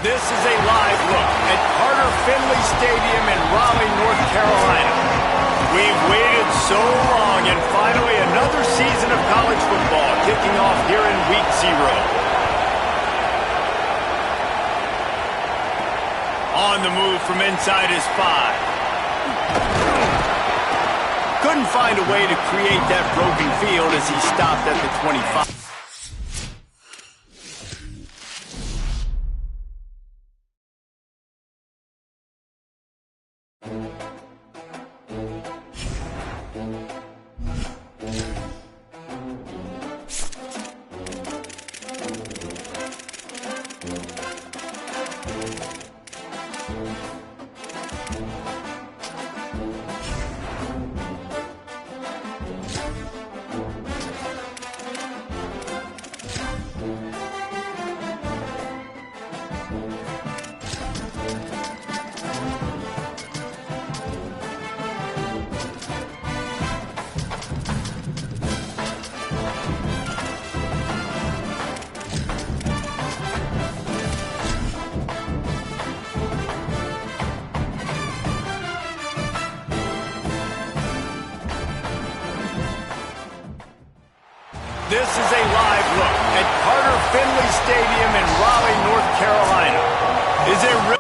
This is a live look at Carter Finley Stadium in Raleigh, North Carolina. We've waited so long, and finally another season of college football kicking off here in Week 0. On the move from inside his 5. Couldn't find a way to create that broken field as he stopped at the 25. This is a live look at Carter Finley Stadium in Raleigh, North Carolina. Is it real?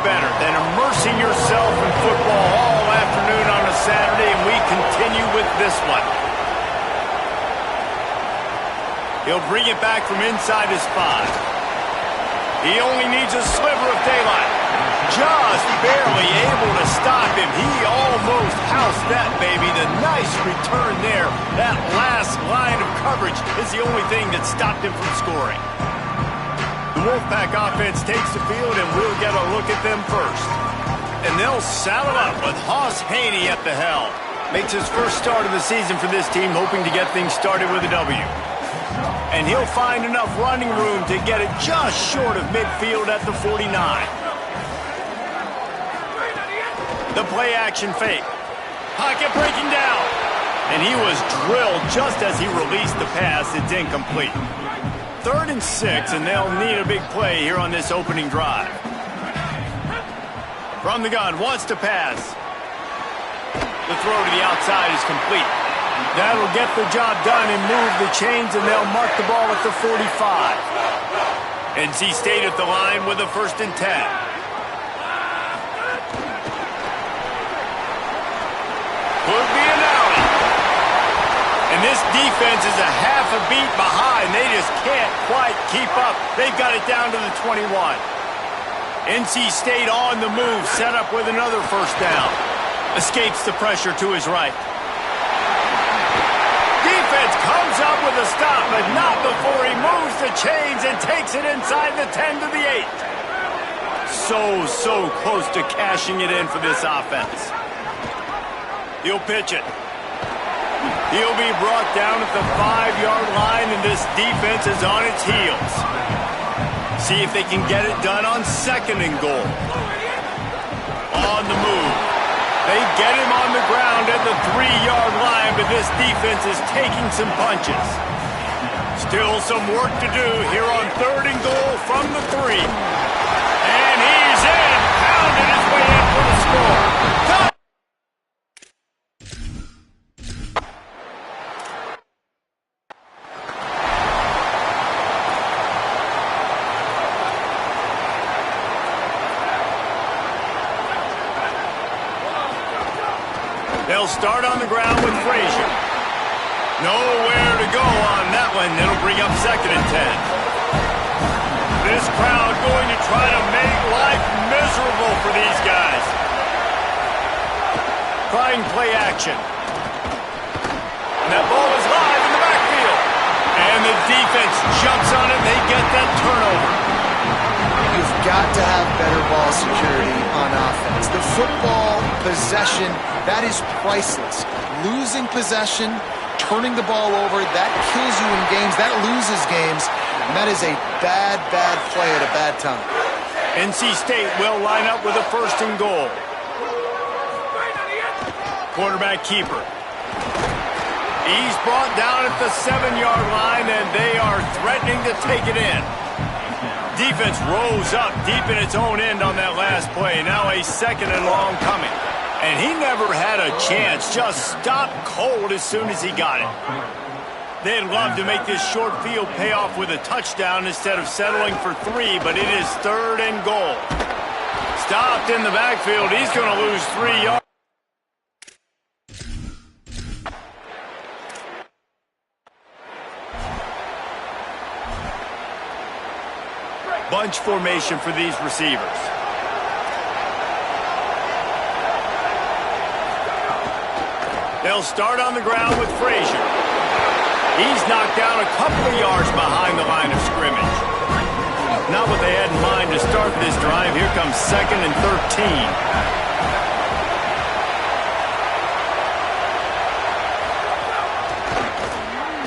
Better than immersing yourself in football all afternoon on a Saturday, and we continue with this one. He'll bring it back from inside his 5. He only needs a sliver of daylight. Just barely able to stop him. He almost housed that baby. The nice return there. That last line of coverage is the only thing that stopped him from scoring. The Wolfpack offense takes the field, and we'll get a look at them first. And they'll saddle up with Hoss Haney at the helm. Makes his first start of the season for this team, hoping to get things started with a W. And he'll find enough running room to get it just short of midfield at the 49. The play-action fake. Pocket breaking down. And he was drilled just as he released the pass. It's incomplete. 3rd and 6, and they'll need a big play here on this opening drive. From the gun, wants to pass. The throw to the outside is complete. That'll get the job done and move the chains, and they'll mark the ball at the 45. NC State at the line with a 1st and 10. Could be an alley. And this defense is a half a beat behind. They just can't quite keep up. They've got it down to the 21. NC State on the move, set up with another 1st down. Escapes the pressure to his right. Defense comes up with a stop, but not before he moves the chains and takes it inside the 10 to the 8. So close to cashing it in for this offense. He'll pitch it. He'll be brought down at the 5-yard line, and this defense is on its heels. See if they can get it done on 2nd and goal. On the move. They get him on the ground at the 3-yard line, but this defense is taking some punches. Still some work to do here on 3rd and goal from the 3. And he's in, pounding his way in for the score. They'll start on the ground with Frazier. Nowhere to go on that one. It'll bring up 2nd and 10. This crowd going to try to make life miserable for these guys. Trying play action. And that ball is live in the backfield. And the defense jumps on it. They get that turnover. got to have better ball security on offense. The football possession, that is priceless. Losing possession, turning the ball over, that kills you in games, that loses games, and that is a bad, bad play at a bad time. NC State will line up with a 1st and goal. Quarterback keeper. He's brought down at the 7-yard line, and they are threatening to take it in. Defense rose up deep in its own end on that last play. Now a 2nd and long coming. And he never had a chance. Just stopped cold as soon as he got it. They'd love to make this short field pay off with a touchdown instead of settling for 3, but it is 3rd and goal. Stopped in the backfield. He's going to lose 3 yards. Bunch formation for these receivers. They'll start on the ground with Frazier. He's knocked down a couple of yards behind the line of scrimmage. Not what they had in mind to start this drive. Here comes 2nd and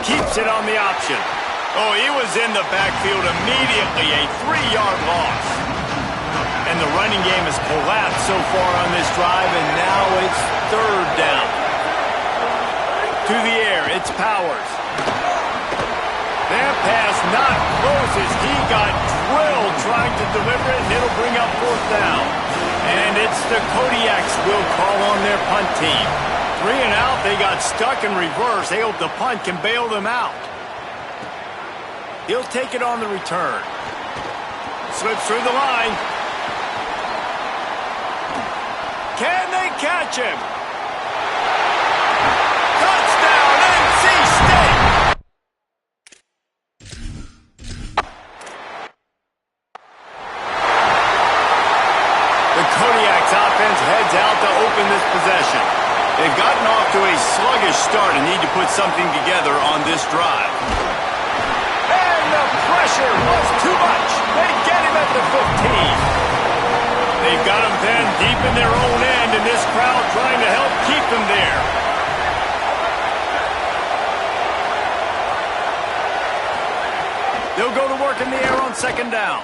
13. Keeps it on the option. Oh, he was in the backfield immediately, a 3-yard loss. And the running game has collapsed so far on this drive, and now it's 3rd down. To the air, it's Powers. That pass not close as he got drilled trying to deliver it, and it'll bring up 4th down. And it's the Kodiaks will call on their punt team. 3 and out, they got stuck in reverse. They hope the punt can bail them out. He'll take it on the return. Slips through the line. Can they catch him? Touchdown, NC State! The Kodiaks offense heads out to open this possession. They've gotten off to a sluggish start and need to put something together on this drive. Pressure was too much. They get him at the 15. They've got him pinned deep in their own end, and this crowd trying to help keep him there. They'll go to work in the air on 2nd down.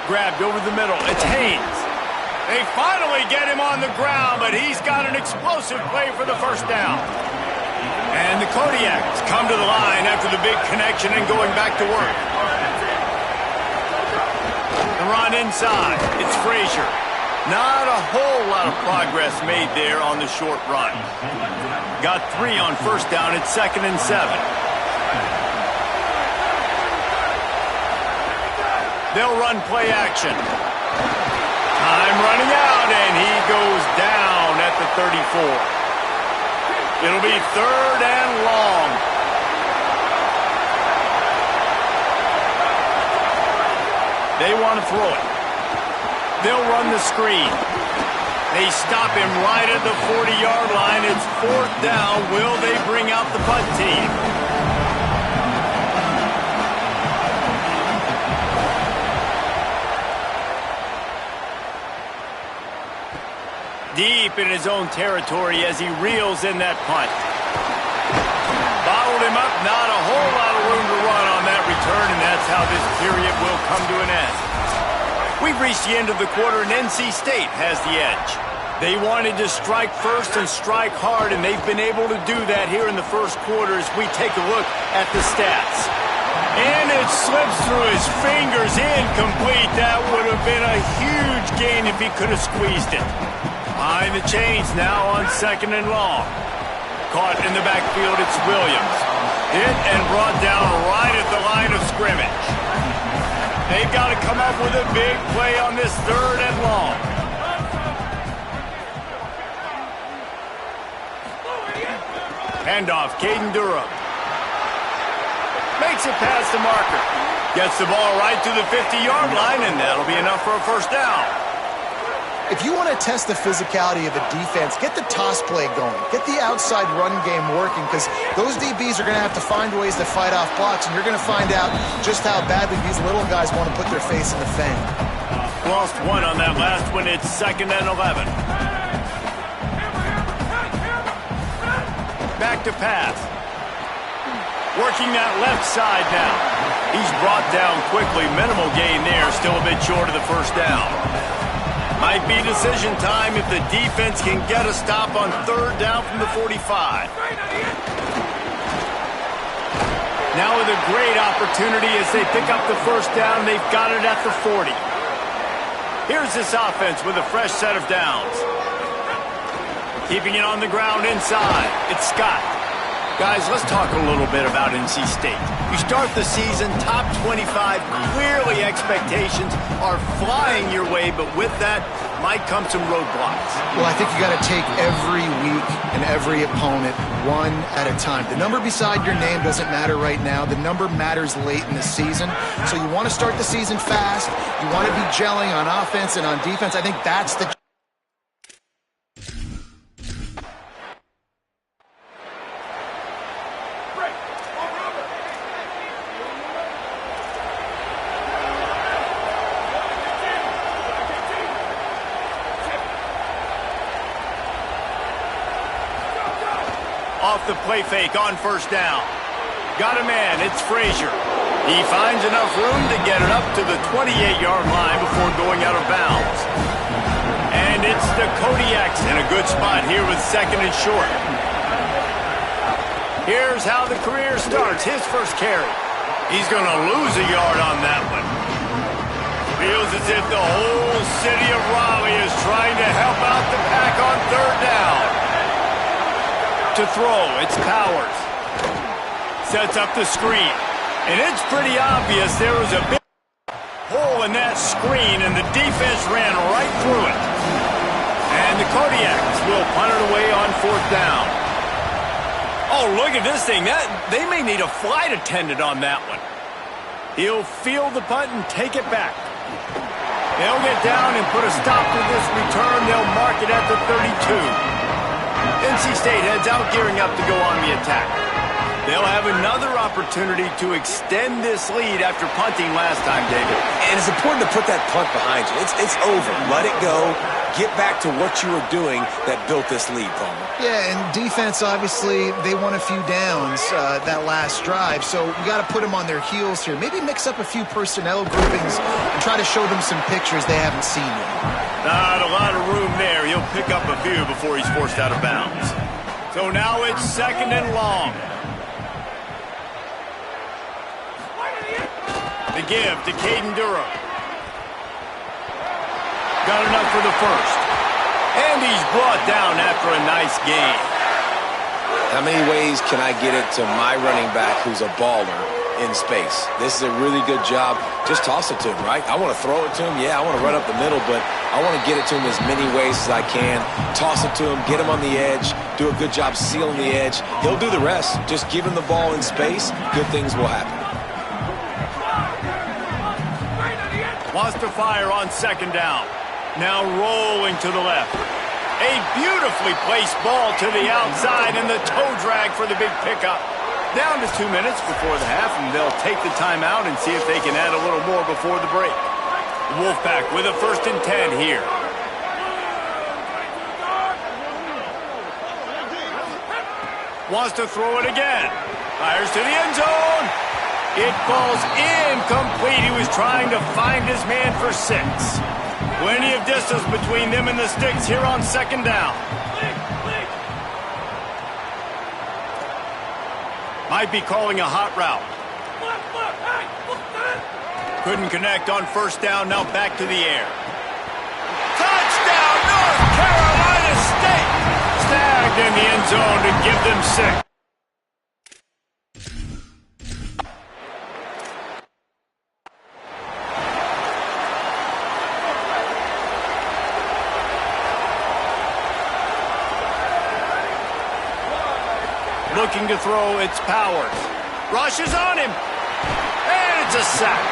Grabbed over the middle. It's Haynes. They finally get him on the ground, but he's got an explosive play for the 1st down. And the Kodiaks come to the line after the big connection and going back to work. The run inside. It's Frazier. Not a whole lot of progress made there on the short run. Got 3 on 1st down. It's 2nd and 7. They'll run play action. Time running out, and he goes down at the 34. It'll be 3rd and long. They want to throw it. They'll run the screen. They stop him right at the 40-yard line. It's 4th down. Will they bring out the punt team? Deep in his own territory as he reels in that punt. Bottled him up, not a whole lot of room to run on that return, and that's how this period will come to an end. We've reached the end of the quarter, and NC State has the edge. They wanted to strike first and strike hard, and they've been able to do that here in the 1st quarter as we take a look at the stats. And it slips through his fingers, incomplete. That would have been a huge gain if he could have squeezed it. Behind the chains now on 2nd and long. Caught in the backfield, it's Williams. Hit and brought down right at the line of scrimmage. They've got to come up with a big play on this 3rd and long. Handoff, Caden Durham. Makes it past the marker. Gets the ball right to the 50-yard line, and that'll be enough for a 1st down. If you want to test the physicality of a defense, get the toss play going. Get the outside run game working, because those DBs are going to have to find ways to fight off blocks, and you're going to find out just how badly these little guys want to put their face in the fan. Lost one on that last one. It's 2nd and 11. Back to pass. Working that left side now. He's brought down quickly. Minimal gain there. Still a bit short of the first down. Might be decision time if the defense can get a stop on 3rd down from the 45. Now with a great opportunity as they pick up the first down. They've got it at the 40. Here's this offense with a fresh set of downs. Keeping it on the ground inside. It's Scott. Guys, let's talk a little bit about NC State. You start the season top 25. Clearly expectations are flying your way, but with that might come some roadblocks. Well, I think you got to take every week and every opponent one at a time. The number beside your name doesn't matter right now. The number matters late in the season. So you want to start the season fast. You want to be gelling on offense and on defense. I think that's the off the play fake on 1st down. Got a man, it's Frazier. He finds enough room to get it up to the 28-yard line before going out of bounds. And it's the Kodiaks in a good spot here with 2nd and short. Here's how the career starts. His first carry. He's going to lose a yard on that one. Feels as if the whole city of Raleigh is trying to help out the pack on 3rd down. To throw, it's Powers. Sets up the screen. And it's pretty obvious there was a big hole in that screen, and the defense ran right through it. And the Kodiaks will punt it away on 4th down. Oh, look at this thing. They may need a flight attendant on that one. He'll field the punt and take it back. They'll get down and put a stop to this return. They'll mark it at the 32. NC State heads out, gearing up to go on the attack. They'll have another opportunity to extend this lead after punting last time, David. And it's important to put that punt behind you. It's over. Let it go. Get back to what you were doing that built this lead, Palmer. Yeah, and defense, obviously, they won a few downs that last drive, so you got to put them on their heels here. Maybe mix up a few personnel groupings and try to show them some pictures they haven't seen yet. Not a lot of room there. He'll pick up a few before he's forced out of bounds. So now it's 2nd and long. The give to Caden Durham. Got enough for the first. And he's brought down after a nice gain. How many ways can I get it to my running back who's a baller in space? This is a really good job. Just toss it to him, right? I want to throw it to him. Yeah, I want to run up the middle, but I want to get it to him as many ways as I can. Toss it to him, get him on the edge, do a good job sealing the edge. He'll do the rest. Just give him the ball in space. Good things will happen. Wants to fire on 2nd down. Now rolling to the left. A beautifully placed ball to the outside and the toe drag for the big pickup. Down to 2 minutes before the half, and they'll take the timeout and see if they can add a little more before the break. Wolfpack with a 1st and 10 here. Wants to throw it again. Fires to the end zone. It falls incomplete. He was trying to find his man for 6. Plenty of distance between them and the sticks here on 2nd down. Might be calling a hot route. Couldn't connect on 1st down. Now back to the air. Touchdown, North Carolina State! Snagged in the end zone to give them 6. Looking to throw, it's Powers. Rushes on him. And it's a sack.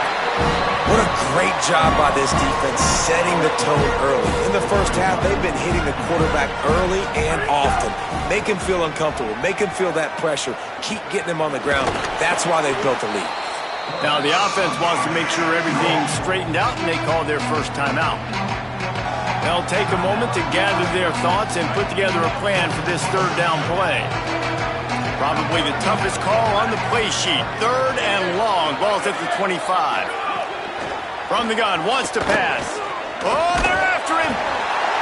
What a great job by this defense setting the tone early. In the first half, they've been hitting the quarterback early and often. Make him feel uncomfortable. Make him feel that pressure. Keep getting him on the ground. That's why they've built a lead. Now the offense wants to make sure everything's straightened out, and they call their first timeout. They'll take a moment to gather their thoughts and put together a plan for this third down play. Probably the toughest call on the play sheet. Third and long. Ball's at the 25. From the gun, wants to pass. Oh, they're after him.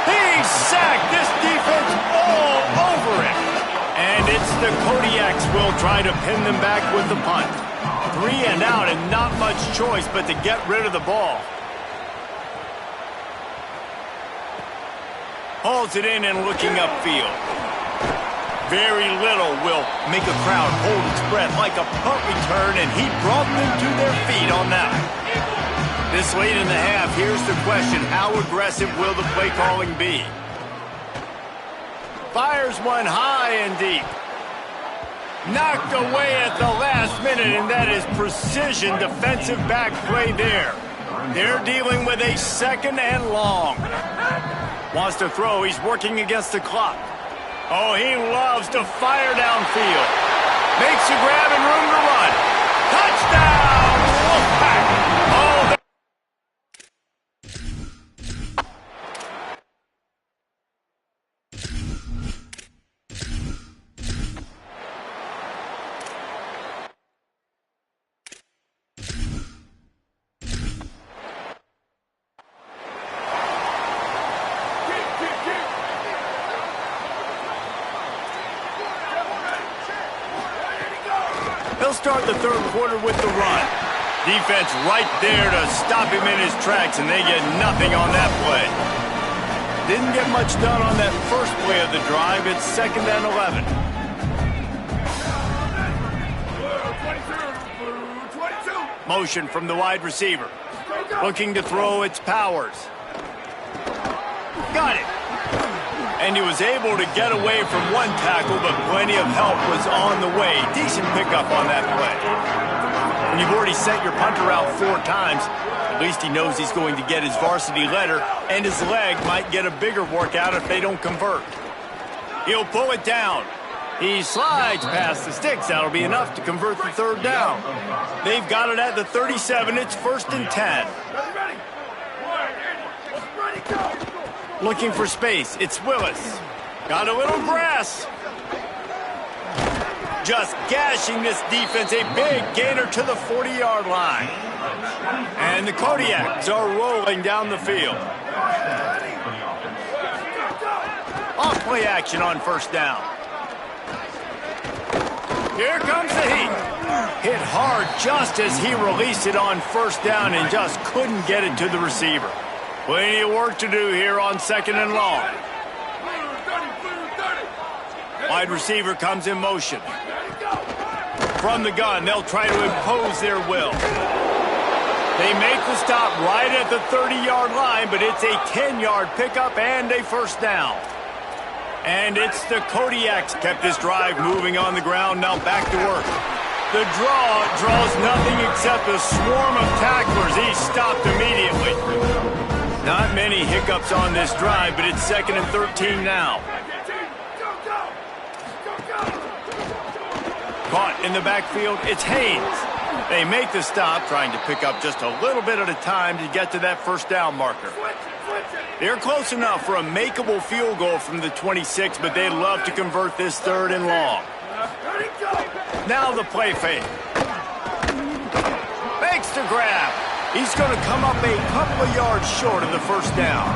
He's sacked. This defense all over it. And it's the Kodiaks will try to pin them back with the punt. 3 and out, and not much choice but to get rid of the ball. Hauls it in and looking upfield. Very little will make a crowd hold its breath like a punt return, and he brought them to their feet on that. This late in the half, here's the question: how aggressive will the play calling be? Fires one high and deep. Knocked away at the last minute, and that is precision defensive back play there. They're dealing with a second and long. Wants to throw. He's working against the clock. Oh, he loves to fire downfield. Makes a grab and room to run. Touchdown! Wolfpack! Oh, He'll start the third quarter with the run. Defense right there to stop him in his tracks, and they get nothing on that play. Didn't get much done on that first play of the drive. It's 2nd and 11. Motion from the wide receiver. Looking to throw, it's Powers. Got it. And he was able to get away from one tackle, but plenty of help was on the way. Decent pickup on that play. When you've already sent your punter out 4 times, at least he knows he's going to get his varsity letter, and his leg might get a bigger workout if they don't convert. He'll pull it down. He slides past the sticks. That'll be enough to convert the third down. They've got it at the 37. It's 1st and 10. Looking for space. It's Willis. Got a little grass. Just gashing this defense. A big gainer to the 40-yard line. And the Kodiaks are rolling down the field. Off play action on first down. Here comes the heat. Hit hard just as he released it on first down and just couldn't get it to the receiver. Plenty of work to do here on 2nd and long. Wide receiver comes in motion. From the gun, they'll try to impose their will. They make the stop right at the 30-yard line, but it's a 10-yard pickup and a first down. And it's the Kodiaks kept this drive moving on the ground. Now back to work. The draw draws nothing except a swarm of tacklers. He's stopped immediately. Not many hiccups on this drive, but it's 2nd and 13 now. Caught in the backfield, it's Haynes. They make the stop, trying to pick up just a little bit at a time to get to that first down marker. They're close enough for a makeable field goal from the 26, but they'd love to convert this 3rd and long. Now the play fake. Makes the grab. He's going to come up a couple of yards short of the first down.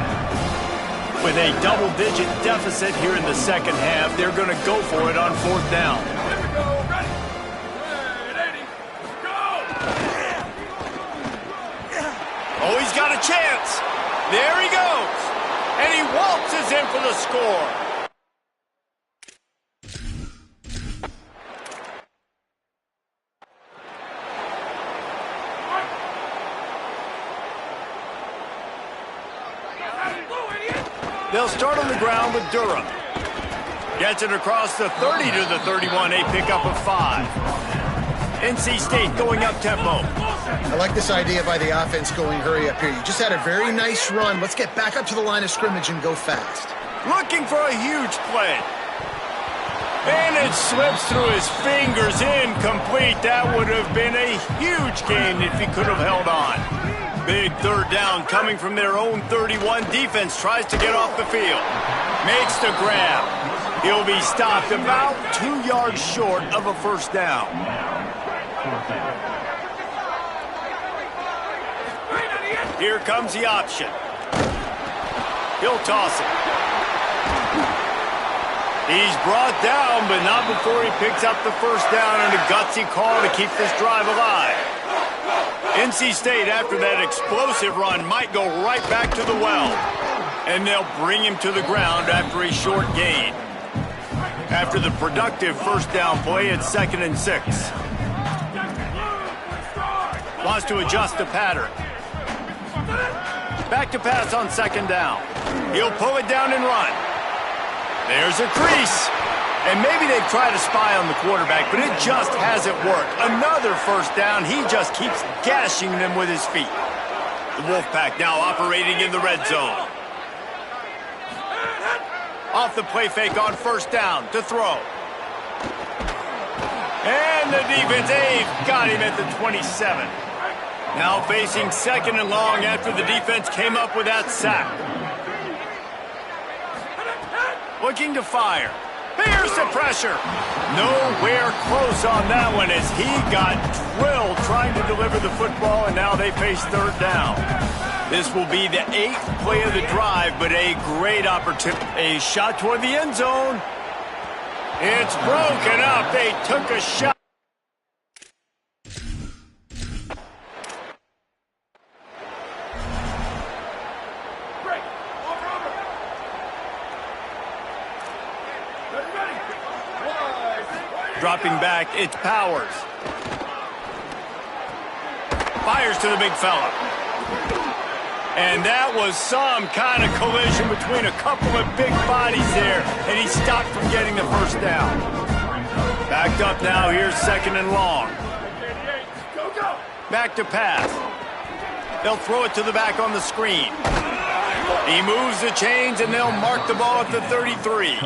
With a double-digit deficit here in the second half, they're going to go for it on 4th down. Oh, he's got a chance. There he goes. And he waltzes in for the score. They'll start on the ground with Durham. Gets it across the 30 to the 31, a pickup of 5. NC State going up tempo. I like this idea by the offense going hurry up here. You just had a very nice run. Let's get back up to the line of scrimmage and go fast. Looking for a huge play. And it slips through his fingers, incomplete. That would have been a huge gain if he could have held on. Big third down coming from their own 31. Defense tries to get off the field. Makes the grab. He'll be stopped about 2 yards short of a first down. Here comes the option. He'll toss it. He's brought down, but not before he picks up the first down and a gutsy call to keep this drive alive. NC State, after that explosive run, might go right back to the well. And they'll bring him to the ground after a short gain. After the productive first down play, it's 2nd and 6. Wants to adjust the pattern. Back to pass on 2nd down. He'll pull it down and run. There's a crease. And maybe they try to spy on the quarterback, but it just hasn't worked. Another first down. He just keeps gashing them with his feet. The Wolfpack now operating in the red zone. Off the play fake on first down to throw. And the defense, they've got him at the 27. Now facing 2nd and long after the defense came up with that sack. Looking to fire. Here's the pressure. Nowhere close on that one as he got drilled trying to deliver the football, and now they face 3rd down. This will be the 8th play of the drive, but a great opportunity. A shot toward the end zone. It's broken up. They took a shot. Dropping back, it's Powers. Fires to the big fella. And that was some kind of collision between a couple of big bodies there, and he stopped from getting the first down. Backed up now, here's 2nd and long. Back to pass. They'll throw it to the back on the screen. He moves the chains, and they'll mark the ball at the 33.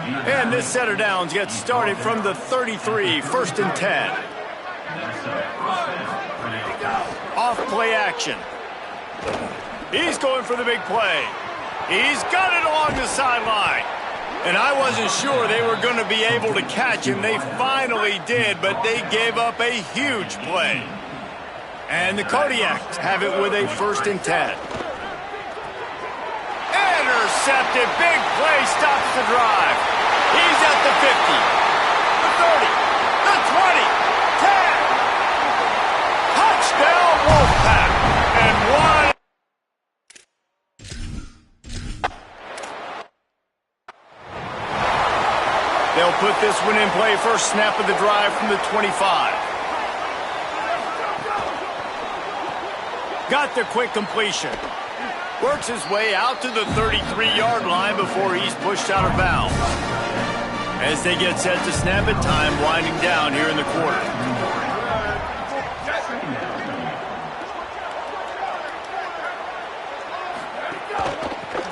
And this set of downs gets started from the 33, 1st and 10. Off play action. He's going for the big play. He's got it along the sideline. And I wasn't sure they were going to be able to catch him. They finally did, but they gave up a huge play. And the Kodiaks have it with a 1st and 10. Intercepted. Big play stops the drive. He's at the 50, the 30, the 20, 10. Touchdown, Wolfpack. And one. They'll put this one in play. First snap of the drive from the 25. Got the quick completion. Works his way out to the 33-yard line before he's pushed out of bounds. As they get set to snap it, time winding down here in the quarter.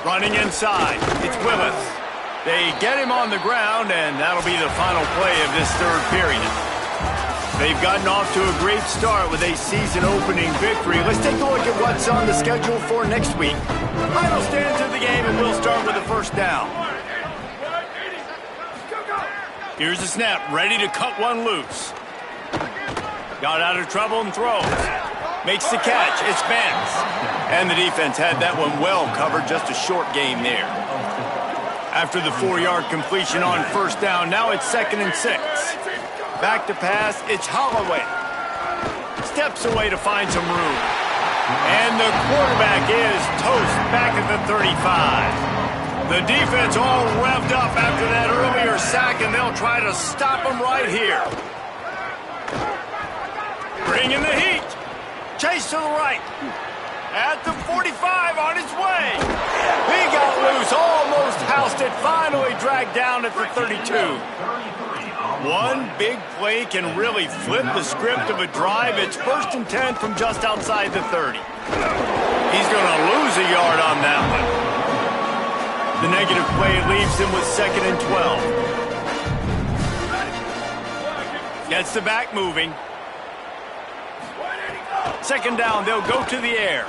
Running inside, it's Willis. They get him on the ground, and that'll be the final play of this 3rd period. They've gotten off to a great start with a season-opening victory. Let's take a look at what's on the schedule for next week. Final stands of the game, and we'll start with the first down. Here's the snap, ready to cut one loose. Got out of trouble and throws. Makes the catch, it's Vance. And the defense had that one well covered, just a short gain there. After the 4-yard completion on first down, now it's 2nd and 6. Back to pass, it's Holloway. Steps away to find some room. And the quarterback is toast back at the 35. The defense all revved up after that earlier sack, and they'll try to stop him right here. Bringing the heat. Chase to the right. At the 45 on his way. He got loose, almost housed it, finally dragged down at the 32. One big play can really flip the script of a drive. It's 1st and 10 from just outside the 30. He's going to lose a yard on that one. The negative play leaves him with 2nd and 12. Gets the back moving. 2nd down, they'll go to the air.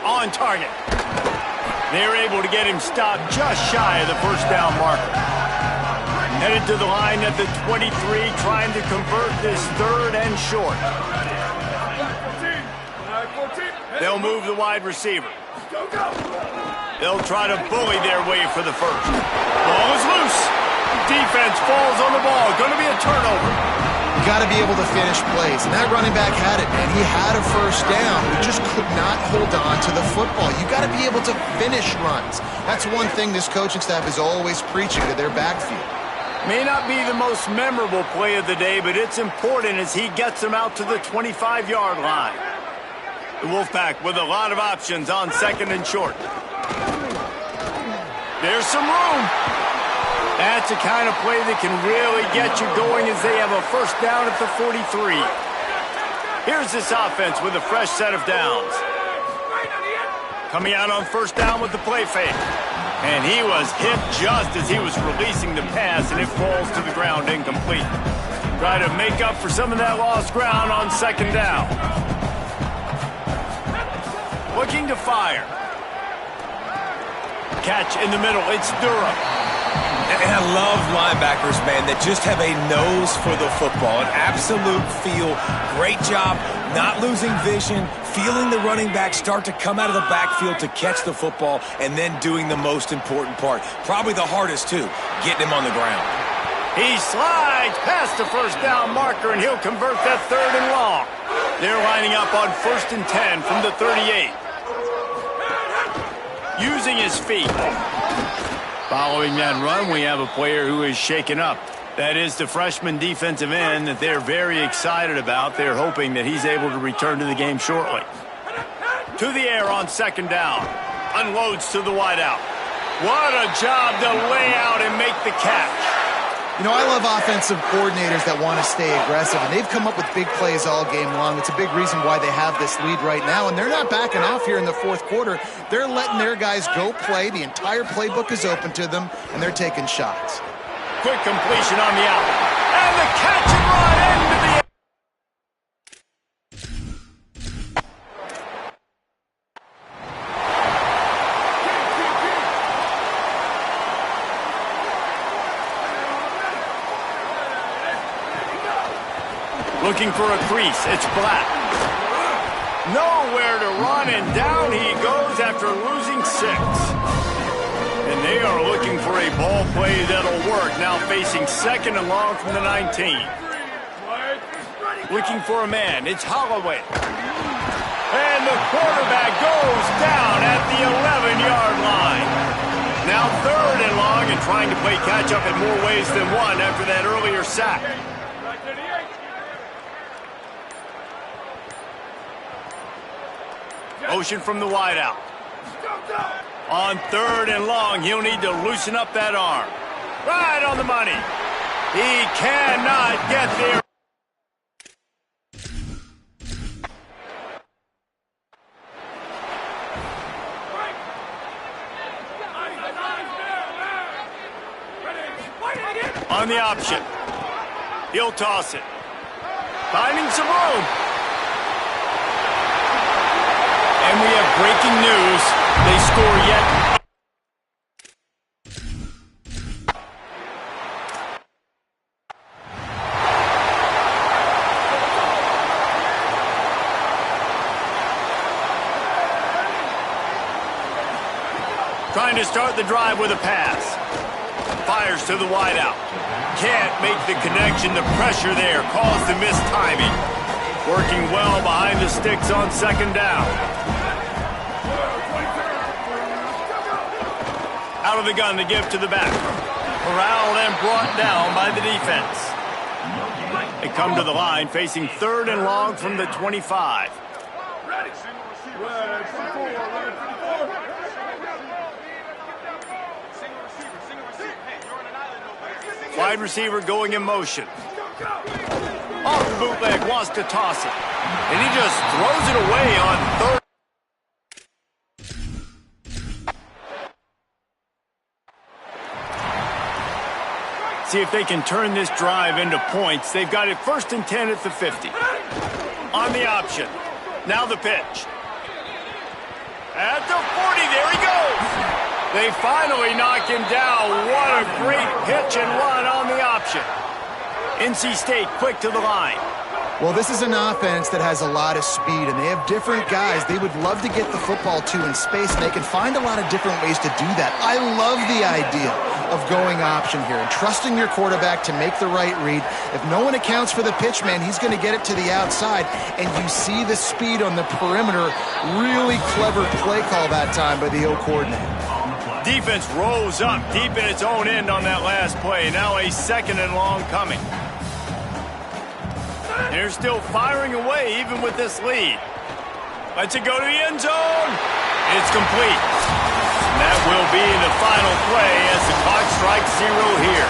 On target. They're able to get him stopped just shy of the 1st down marker. Headed to the line at the 23, trying to convert this 3rd and short. They'll move the wide receiver. They'll try to bully their way for the 1st. Ball is loose. Defense falls on the ball. Going to be a turnover. You got to be able to finish plays, and that running back had it, man. He had a 1st down, but just could not hold on to the football. You got to be able to finish runs. That's one thing this coaching staff is always preaching to their backfield. May not be the most memorable play of the day, but it's important as he gets them out to the 25-yard line. The Wolfpack with a lot of options on 2nd and short. There's some room. That's the kind of play that can really get you going as they have a 1st down at the 43. Here's this offense with a fresh set of downs. Coming out on 1st down with the play fake. And he was hit just as he was releasing the pass, and it falls to the ground incomplete. Try to make up for some of that lost ground on 2nd down. Looking to fire. Catch in the middle. It's Durham. And I love linebackers, man, that just have a nose for the football, an absolute feel. Great job not losing vision, feeling the running back start to come out of the backfield to catch the football, and then doing the most important part. Probably the hardest, too, getting him on the ground. He slides past the 1st down marker, and he'll convert that 3rd and long. They're lining up on 1st and 10 from the 38. Using his feet. Following that run, we have a player who is shaken up. That is the freshman defensive end that they're very excited about. They're hoping that he's able to return to the game shortly. To the air on 2nd down. Unloads to the wideout. What a job to lay out and make the catch. You know, I love offensive coordinators that want to stay aggressive, and they've come up with big plays all game long. It's a big reason why they have this lead right now, and they're not backing off here in the 4th quarter. They're letting their guys go play. The entire playbook is open to them, and they're taking shots. Quick completion on the out. And the catch and run into the end. Looking for a crease. It's Black. Nowhere to run, and down he goes after losing 6. And they are looking for a ball play that'll work. Now facing 2nd and long from the 19. Looking for a man. It's Holloway. And the quarterback goes down at the 11-yard line. Now 3rd and long, and trying to play catch-up in more ways than one after that earlier sack. Motion from the wideout. On 3rd and long, he'll need to loosen up that arm. Right on the money. He cannot get there. On the option. He'll toss it. Finding some room. And we have breaking news. They score yet. Trying to start the drive with a pass. Fires to the wideout. Can't make the connection. The pressure there caused the missed timing. Working well behind the sticks on 2nd down. Out of the gun to give to the back. Corralled and brought down by the defense. They come to the line facing 3rd and long from the 25. wide receiver going in motion. Off the bootleg, wants to toss it. And he just throws it away on third. See if they can turn this drive into points. They've got it 1st and 10 at the 50. On the option. Now the pitch. At the 40, there he goes. They finally knock him down. What a great pitch and run on the option. NC State quick to the line. Well, this is an offense that has a lot of speed, and they have different guys they would love to get the football to in space, and they can find a lot of different ways to do that. I love the idea of going option here and trusting your quarterback to make the right read. If no one accounts for the pitch, man, he's going to get it to the outside, and you see the speed on the perimeter. Really clever play call that time by the O coordinator. Defense rose up deep in its own end on that last play. Now a 2nd and long coming. They're still firing away even with this lead. Lets it go to the end zone. It's complete. And that will be the final play as the clock strikes 0 here.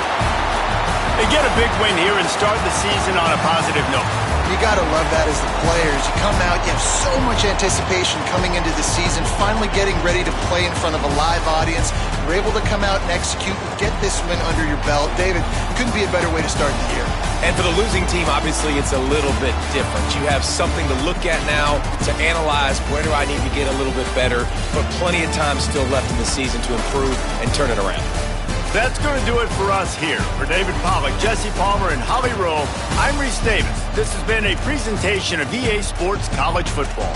They get a big win here and start the season on a positive note. You got to love that as the players. You come out, you have so much anticipation coming into the season, finally getting ready to play in front of a live audience. You're able to come out and execute and get this win under your belt. David, couldn't be a better way to start the year. And for the losing team, obviously, it's a little bit different. You have something to look at now, to analyze where do I need to get a little bit better, but plenty of time still left in the season to improve and turn it around. That's going to do it for us here. For David Pollack, Jesse Palmer, and Holly Rowe, I'm Reese Davis. This has been a presentation of EA Sports College Football.